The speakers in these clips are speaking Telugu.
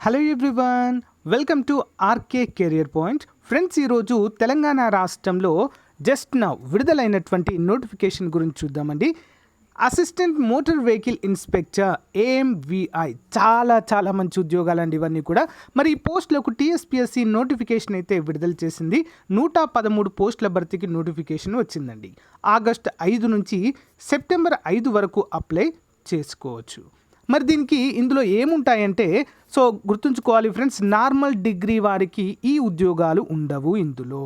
Hello everyone, welcome to RK career point. Friends, ఈరోజు తెలంగాణ రాష్ట్రంలో జస్ట్ నౌ విడుదలైనటువంటి నోటిఫికేషన్ గురించి చూద్దామండి. Assistant motor vehicle inspector AMVI చాలా మంచి ఉద్యోగాలండి ఇవన్నీ కూడా. మరి ఈ పోస్టులకు TSPSC నోటిఫికేషన్ అయితే విడుదల చేసింది. 113 పోస్టుల భర్తీకి నోటిఫికేషన్ వచ్చిందండి. ఆగస్టు 5 నుంచి సెప్టెంబర్ 5 వరకు అప్లై చేసుకోవచ్చు. మరి దీనికి ఇందులో ఏముంటాయంటే, సో గుర్తుంచుకోవాలి ఫ్రెండ్స్, నార్మల్ డిగ్రీ వారికి ఈ ఉద్యోగాలు ఉండవు ఇందులో,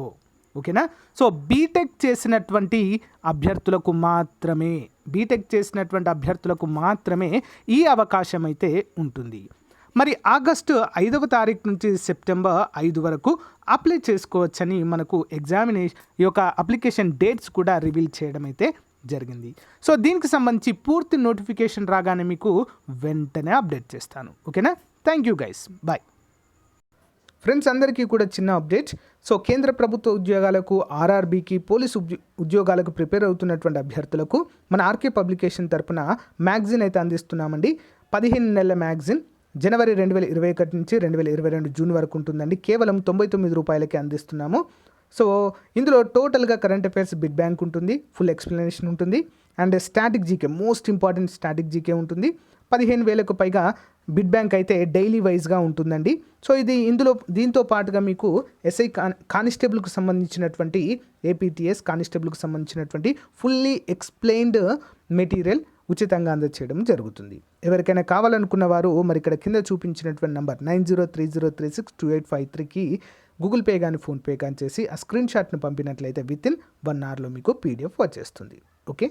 ఓకేనా. సో బీటెక్ చేసినటువంటి అభ్యర్థులకు మాత్రమే ఈ అవకాశం అయితే ఉంటుంది. మరి ఆగస్టు 5వ తారీఖు నుంచి సెప్టెంబర్ 5 వరకు అప్లై చేసుకోవచ్చని మనకు ఎగ్జామినేషన్ యొక్క అప్లికేషన్ డేట్స్ కూడా రివీల్ చేయడం అయితే జరిగింది. సో దీనికి సంబంధించి పూర్తి నోటిఫికేషన్ రాగానే మీకు వెంటనే అప్డేట్ చేస్తాను, ఓకేనా. Thank you guys, bye. Friends, అందరికీ కూడా చిన్న అప్డేట్. సో కేంద్ర ప్రభుత్వ ఉద్యోగాలకు, RRBకి, పోలీసు ఉద్యోగాలకు ప్రిపేర్ అవుతున్నటువంటి అభ్యర్థులకు మన ఆర్కే పబ్లికేషన్ తరపున మ్యాగజిన్ అయితే అందిస్తున్నామండి. 15 నెలల మ్యాగజిన్ జనవరి 2021 నుంచి 2022 జూన్ వరకు ఉంటుందండి. కేవలం 99 రూపాయలకే అందిస్తున్నాము. సో ఇందులో టోటల్గా కరెంట్ అఫైర్స్, బిడ్ బ్యాంక్ ఉంటుంది, ఫుల్ ఎక్స్ప్లెనేషన్ ఉంటుంది, and static GK, most important static GK ఉంటుంది. 15,000కు పైగా బిడ్ బ్యాంక్ అయితే డైలీ వైజ్గా ఉంటుందండి. సో దీంతో పాటుగా మీకు SI కానిస్టేబుల్కి సంబంధించినటువంటి APTS కానిస్టేబుల్కి సంబంధించినటువంటి ఫుల్లీ ఎక్స్ప్లెయిన్డ్ మెటీరియల్ ఉచితంగా అందజేయడం జరుగుతుంది. ఎవరికైనా కావాలనుకున్న వారు మరి ఇక్కడ కింద చూపించినటువంటి నంబర్ 9030362853కి గూగుల్ పే కానీ ఫోన్పే కానీ చేసి ఆ స్క్రీన్ షాట్ను పంపినట్లయితే విత్ ఇన్ 1 అవర్లో మీకు PDF వచ్చేస్తుంది, ఓకే.